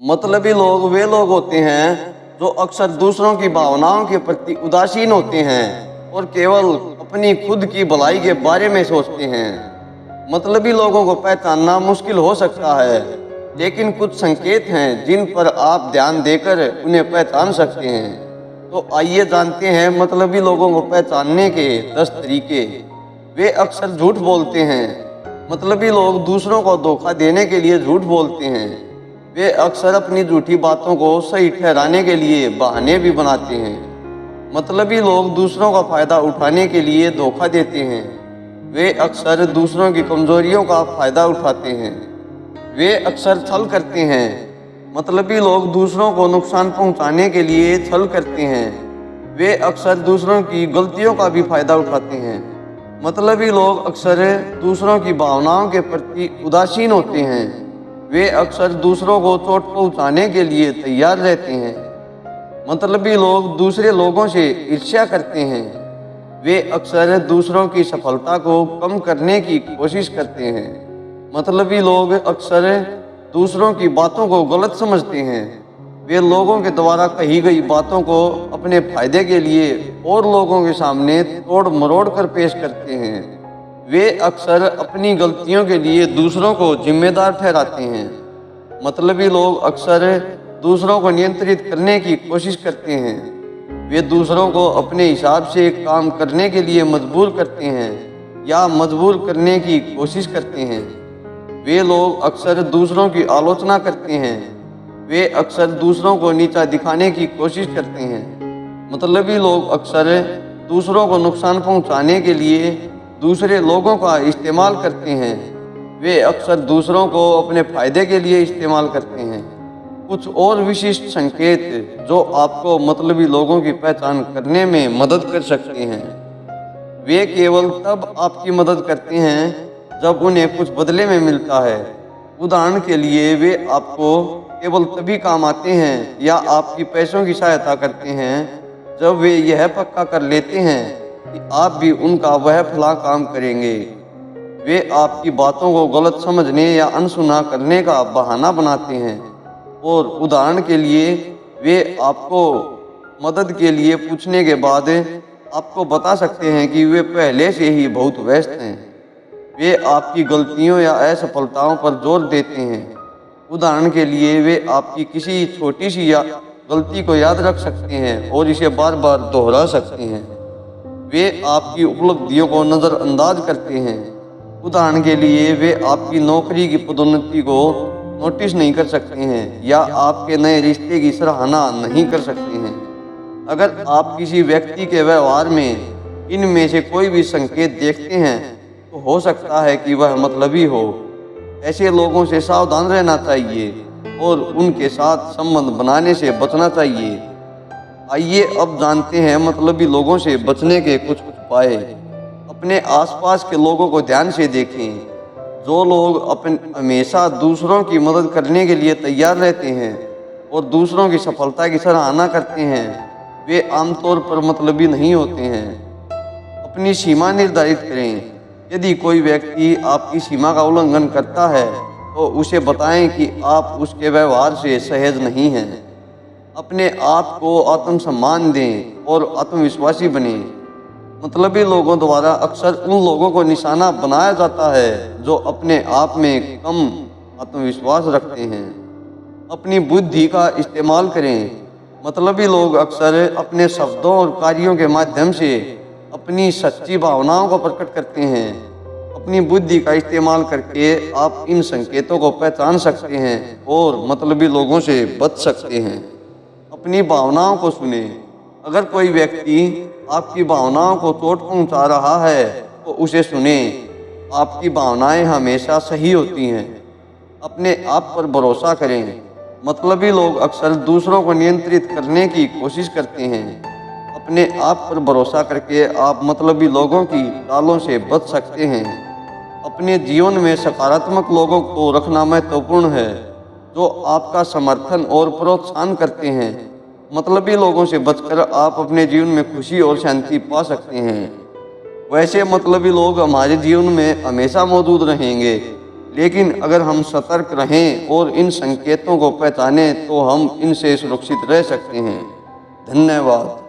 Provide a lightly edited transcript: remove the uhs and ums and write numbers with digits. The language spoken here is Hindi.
मतलबी लोग वे लोग होते हैं जो अक्सर दूसरों की भावनाओं के प्रति उदासीन होते हैं और केवल अपनी खुद की भलाई के बारे में सोचते हैं। मतलबी लोगों को पहचानना मुश्किल हो सकता है, लेकिन कुछ संकेत हैं जिन पर आप ध्यान देकर उन्हें पहचान सकते हैं। तो आइए जानते हैं मतलबी लोगों को पहचानने के 10 तरीके। वे अक्सर झूठ बोलते हैं। मतलबी लोग दूसरों को धोखा देने के लिए झूठ बोलते हैं। वे अक्सर अपनी झूठी बातों को सही ठहराने के लिए बहाने भी बनाते हैं। मतलबी लोग दूसरों का फायदा उठाने के लिए धोखा देते हैं। वे अक्सर दूसरों की कमजोरियों का फायदा उठाते हैं। वे अक्सर छल करते हैं। मतलबी लोग दूसरों को नुकसान पहुंचाने के लिए छल करते हैं। वे अक्सर दूसरों की गलतियों का भी फायदा उठाते हैं। मतलबी लोग अक्सर दूसरों की भावनाओं के प्रति उदासीन होते हैं। वे अक्सर दूसरों को चोट पहुंचाने के लिए तैयार रहते हैं। मतलबी लोग दूसरे लोगों से ईर्ष्या करते हैं। वे अक्सर दूसरों की सफलता को कम करने की कोशिश करते हैं। मतलबी लोग अक्सर दूसरों की बातों को गलत समझते हैं। वे लोगों के द्वारा कही गई बातों को अपने फायदे के लिए और लोगों के सामने तोड़ मरोड़ कर पेश करते हैं। वे अक्सर अपनी गलतियों के लिए दूसरों को जिम्मेदार ठहराते हैं। मतलबी लोग अक्सर दूसरों को नियंत्रित करने की कोशिश करते हैं। वे दूसरों को अपने हिसाब से काम करने के लिए मजबूर करते हैं या मजबूर करने की कोशिश करते हैं। वे लोग अक्सर दूसरों की आलोचना करते हैं। वे अक्सर दूसरों को नीचा दिखाने की कोशिश करते हैं। मतलबी लोग अक्सर दूसरों को नुकसान पहुंचाने के लिए दूसरे लोगों का इस्तेमाल करते हैं। वे अक्सर दूसरों को अपने फायदे के लिए इस्तेमाल करते हैं। कुछ और विशिष्ट संकेत जो आपको मतलबी लोगों की पहचान करने में मदद कर सकते हैं। वे केवल तब आपकी मदद करते हैं जब उन्हें कुछ बदले में मिलता है। उदाहरण के लिए, वे आपको केवल तभी काम आते हैं या आपकी पैसों की सहायता करते हैं जब वे यह पक्का कर लेते हैं कि आप भी उनका वह फला काम करेंगे। वे आपकी बातों को गलत समझने या अनसुना करने का बहाना बनाते हैं। और उदाहरण के लिए, वे आपको मदद के लिए पूछने के बाद आपको बता सकते हैं कि वे पहले से ही बहुत व्यस्त हैं। वे आपकी गलतियों या असफलताओं पर जोर देते हैं। उदाहरण के लिए, वे आपकी किसी छोटी सी या गलती को याद रख सकते हैं और इसे बार बार दोहरा सकते हैं। वे आपकी उपलब्धियों को नज़रअंदाज करते हैं। उदाहरण के लिए, वे आपकी नौकरी की पदोन्नति को नोटिस नहीं कर सकते हैं या आपके नए रिश्ते की सराहना नहीं कर सकते हैं। अगर आप किसी व्यक्ति के व्यवहार में इनमें से कोई भी संकेत देखते हैं तो हो सकता है कि वह मतलबी हो। ऐसे लोगों से सावधान रहना चाहिए और उनके साथ संबंध बनाने से बचना चाहिए। आइए अब जानते हैं मतलबी लोगों से बचने के कुछ उपाय। अपने आसपास के लोगों को ध्यान से देखें। जो लोग हमेशा दूसरों की मदद करने के लिए तैयार रहते हैं और दूसरों की सफलता की सराहना करते हैं, वे आमतौर पर मतलबी नहीं होते हैं। अपनी सीमा निर्धारित करें। यदि कोई व्यक्ति आपकी सीमा का उल्लंघन करता है तो उसे बताएं कि आप उसके व्यवहार से सहज नहीं हैं। अपने आप को आत्मसम्मान दें और आत्मविश्वासी बने। मतलबी लोगों द्वारा अक्सर उन लोगों को निशाना बनाया जाता है जो अपने आप में कम आत्मविश्वास रखते हैं। अपनी बुद्धि का इस्तेमाल करें। मतलबी लोग अक्सर अपने शब्दों और कार्यों के माध्यम से अपनी सच्ची भावनाओं को प्रकट करते हैं। अपनी बुद्धि का इस्तेमाल करके आप इन संकेतों को पहचान सकते हैं और मतलबी लोगों से बच सकते हैं। अपनी भावनाओं को सुने। अगर कोई व्यक्ति आपकी भावनाओं को चोट पहुंचा रहा है तो उसे सुने। आपकी भावनाएं हमेशा सही होती हैं। अपने आप पर भरोसा करें। मतलबी लोग अक्सर दूसरों को नियंत्रित करने की कोशिश करते हैं। अपने आप पर भरोसा करके आप मतलबी लोगों की चालों से बच सकते हैं। अपने जीवन में सकारात्मक लोगों को रखना महत्वपूर्ण है जो आपका समर्थन और प्रोत्साहन करते हैं। मतलबी लोगों से बचकर आप अपने जीवन में खुशी और शांति पा सकते हैं। वैसे मतलबी लोग हमारे जीवन में हमेशा मौजूद रहेंगे, लेकिन अगर हम सतर्क रहें और इन संकेतों को पहचानें तो हम इनसे सुरक्षित रह सकते हैं। धन्यवाद।